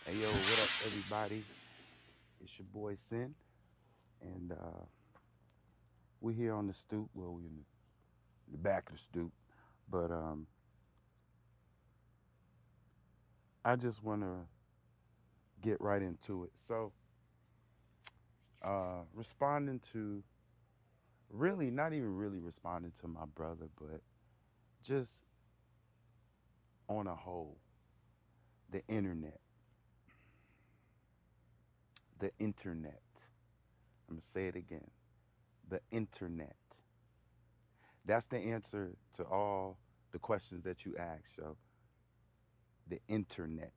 Hey yo, what up, everybody? It's your boy Sin, and we're here on the stoop. Well, we're in the back of the stoop, but I just want to get right into it. So, responding to really, not even really responding to my brother, but just on a whole, the internet, the internet. I'm gonna say it again, the internet. That's the answer to all the questions that you ask. So, the internet.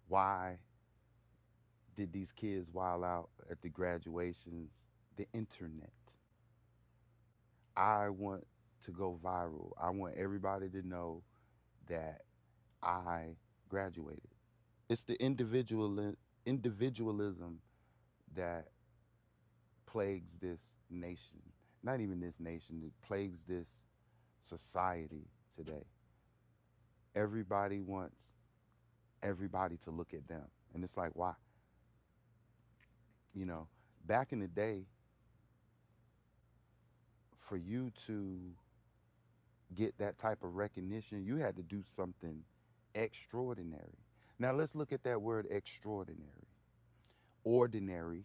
Why did these kids wild out at the graduations? The internet. I want to go viral. I want everybody to know that I graduated. It's the individualism that plagues this nation. Not even this nation, it plagues this society today. Everybody wants everybody to look at them. And it's like, why? You know, back in the day, for you to get that type of recognition, you had to do something extraordinary. Now let's look at that word extraordinary. Ordinary,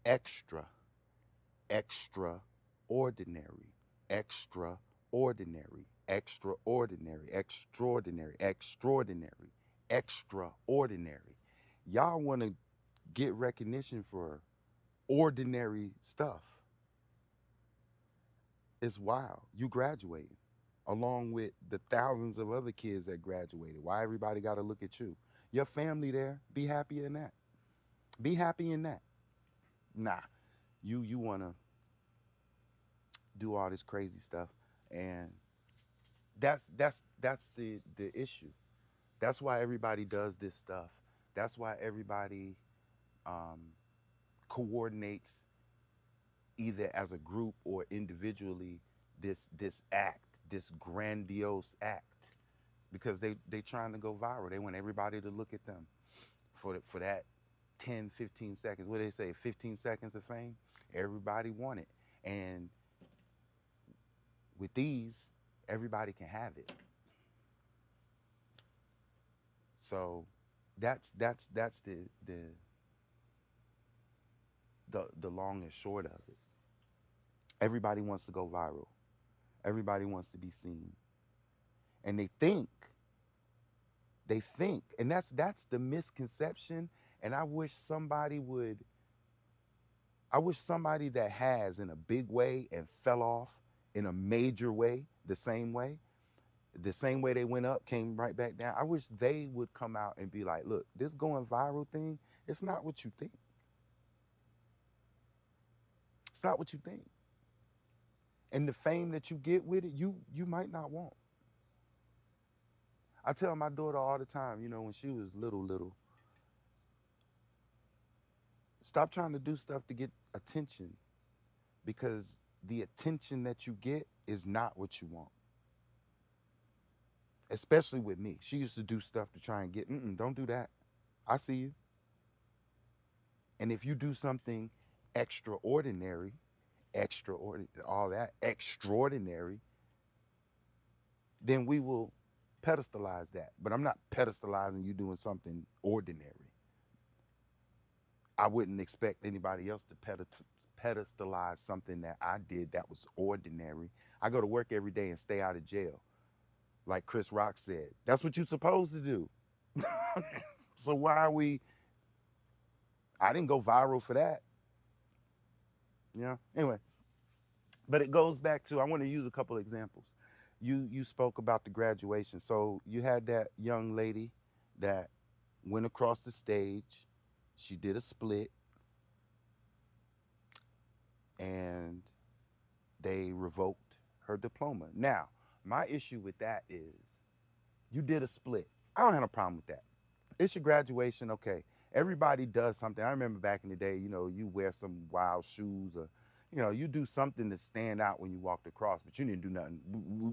extra, extraordinary, extraordinary, extraordinary, extraordinary, extraordinary, extraordinary. Y'all want to get recognition for ordinary stuff. It's wild. You graduated along with the thousands of other kids that graduated. Why everybody got to look at you? Your family there, be happy in that. Be happy in that. Nah, you want to do all this crazy stuff, and that's the issue. That's why everybody does this stuff. That's why everybody um, coordinates either as a group or individually this act, this grandiose act. It's because they trying to go viral. They want everybody to look at them for that 10, 15 seconds. What do they say? 15 seconds of fame? Everybody want it. And with these, everybody can have it. So that's the long and short of it. Everybody wants to go viral. Everybody wants to be seen. And they think, and that's the misconception. And I wish somebody that has in a big way and fell off in a major way, the same way they went up, came right back down. I wish they would come out and be like, look, this going viral thing, it's not what you think. It's not what you think. And the fame that you get with it, you might not want. I tell my daughter all the time, when she was little, stop trying to do stuff to get attention, because the attention that you get is not what you want. Especially with me. She used to do stuff to try and get, don't do that. I see you. And if you do something extraordinary, all that extraordinary, then we will pedestalize that. But I'm not pedestalizing you doing something ordinary. I wouldn't expect anybody else to pedestalize something that I did that was ordinary. I go to work every day and stay out of jail. Like Chris Rock said, that's what you're supposed to do. So why are we? I didn't go viral for that. Anyway, but it goes back to, I want to use a couple of examples. You spoke about the graduation. So you had that young lady that went across the stage. She did a split, and they revoked her diploma. Now, my issue with that is, you did a split. I don't have a problem with that. It's your graduation, okay. Everybody does something. I remember back in the day, you wear some wild shoes, or You know, you do something to stand out when you walked across, but you didn't do nothing.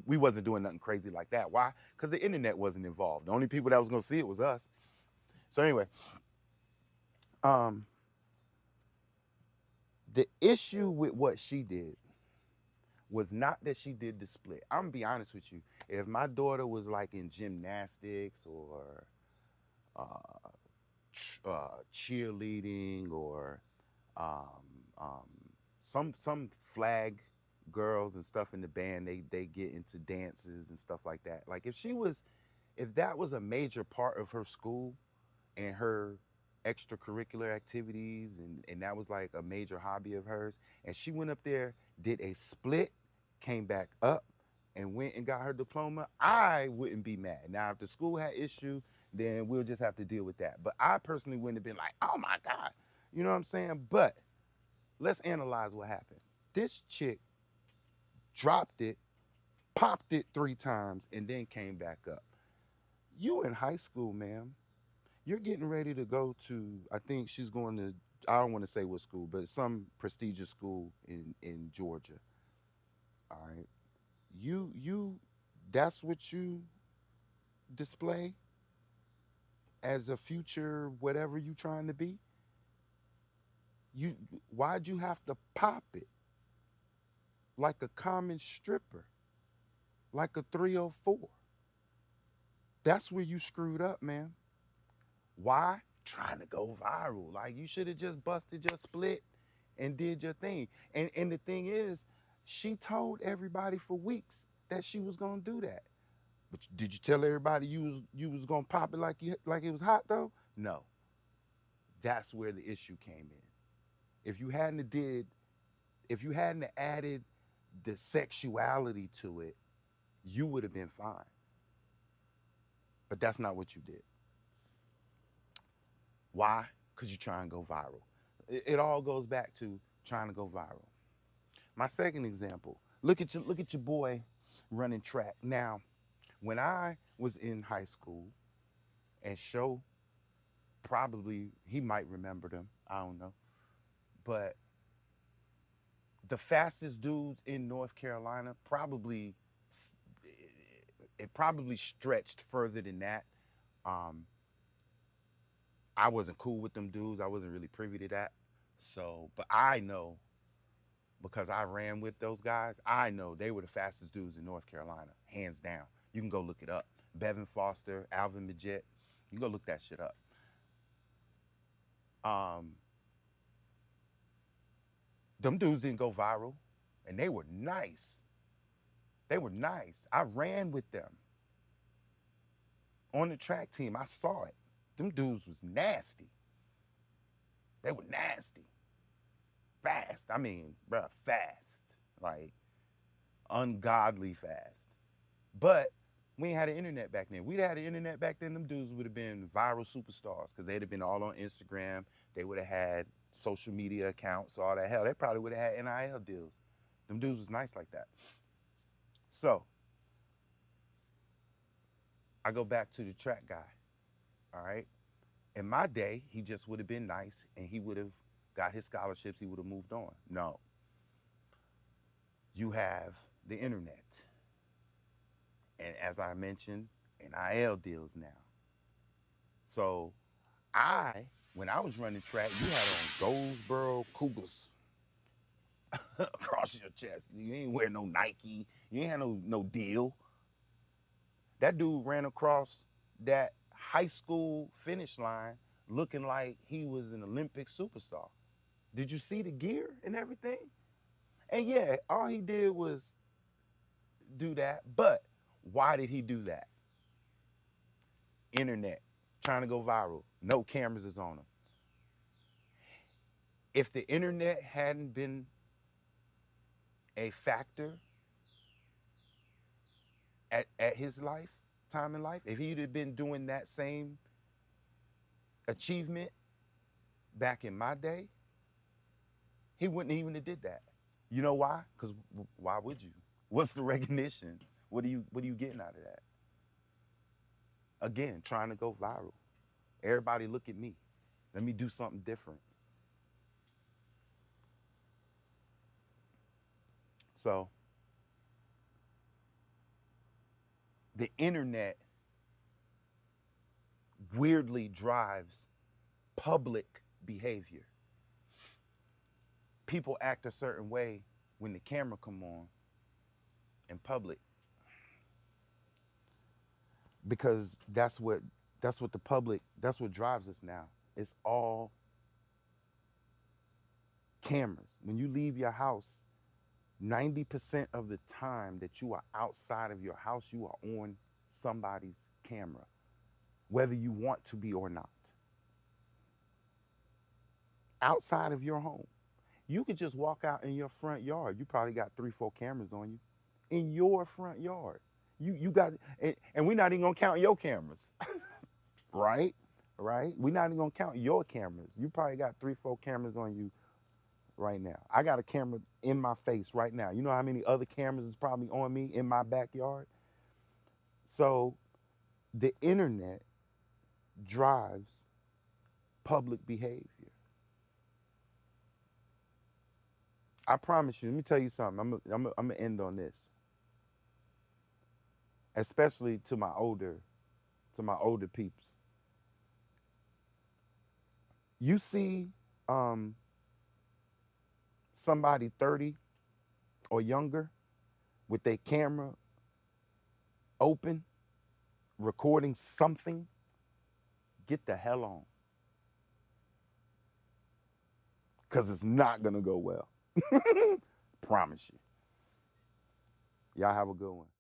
We wasn't doing nothing crazy like that. Why? Because the internet wasn't involved. The only people that was gonna see it was us. So anyway, um, the issue with what she did was not that she did the split. I'm gonna be honest with you. If my daughter was like in gymnastics or uh, cheerleading or um, um, some flag girls and stuff in the band, they get into dances and stuff like that. Like if that was a major part of her school and her extracurricular activities, and that was like a major hobby of hers, and she went up there, did a split, came back up and went and got her diploma, I wouldn't be mad. Now if the school had issue, then we'll just have to deal with that. But I personally wouldn't have been like, oh my God, you know what I'm saying? But let's analyze what happened. This chick dropped it, popped it 3 times, and then came back up. You in high school, ma'am. You're getting ready to go to, I think she's going to, I don't want to say what school, but some prestigious school in Georgia. All right. You that's what you display as a future whatever you trying to be? You Why'd you have to pop it like a common stripper, like a 304? That's where you screwed up, man. Why? Trying to go viral. Like you should have just busted your split and did your thing. And the thing is, she told everybody for weeks that she was gonna do that. But did you tell everybody you was gonna pop it like it was hot though? No. That's where the issue came in. If you hadn't did, if you hadn't added the sexuality to it, you would have been fine. But that's not what you did. Why? Because you try and go viral. It all goes back to trying to go viral. My second example, look at your boy running track. Now, when I was in high school, and Show probably he might remember them. I don't know. But the fastest dudes in North Carolina probably it probably stretched further than that. Um, I wasn't cool with them dudes. I wasn't really privy to that. So, but I know because I ran with those guys, I know they were the fastest dudes in North Carolina, hands down. You can go look it up. Bevan Foster, Alvin Majette, you can go look that shit up. Um, them dudes didn't go viral, and they were nice. They were nice. I ran with them on the track team. I saw it. Them dudes was nasty. They were nasty. Fast. I mean, bruh, fast. Like, ungodly fast. But we ain't had the internet back then. We'd had the internet back then, them dudes would have been viral superstars because they'd have been all on Instagram. They would have had social media accounts, all that. Hell, they probably would have had NIL deals. Them dudes was nice like that. So I go back to the track guy. All right. In my day, he just would have been nice and he would have got his scholarships. He would have moved on. No. You have the internet. And as I mentioned, NIL deals now. So when I was running track, you had on Goldsboro Cougars across your chest. You ain't wear no Nike. You ain't had no deal. That dude ran across that high school finish line looking like he was an Olympic superstar. Did you see the gear and everything? And yeah, all he did was do that. But why did he do that? Internet, trying to go viral. No cameras is on him. If the internet hadn't been a factor at his time in life, if he'd have been doing that same achievement back in my day, he wouldn't even have did that. You know why? Because why would you? What's the recognition? What are you getting out of that? Again, trying to go viral. Everybody look at me. Let me do something different. So the internet weirdly drives public behavior. People act a certain way when the camera come on in public because that's what the public, that's what drives us now. It's all cameras. When you leave your house, 90% of the time that you are outside of your house, you are on somebody's camera, whether you want to be or not. Outside of your home, you could just walk out in your front yard. You probably got 3, 4 cameras on you in your front yard. You got, and we're not even gonna count your cameras, right? Right? We're not even gonna count your cameras. You probably got 3, 4 cameras on you right now. I got a camera in my face right now. You know how many other cameras is probably on me in my backyard? So the internet drives public behavior. I promise you, let me tell you something. I'm gonna end on this. Especially to my older peeps. You see somebody 30 or younger with their camera open, recording something, get the hell on. Because it's not going to go well. Promise you. Y'all have a good one.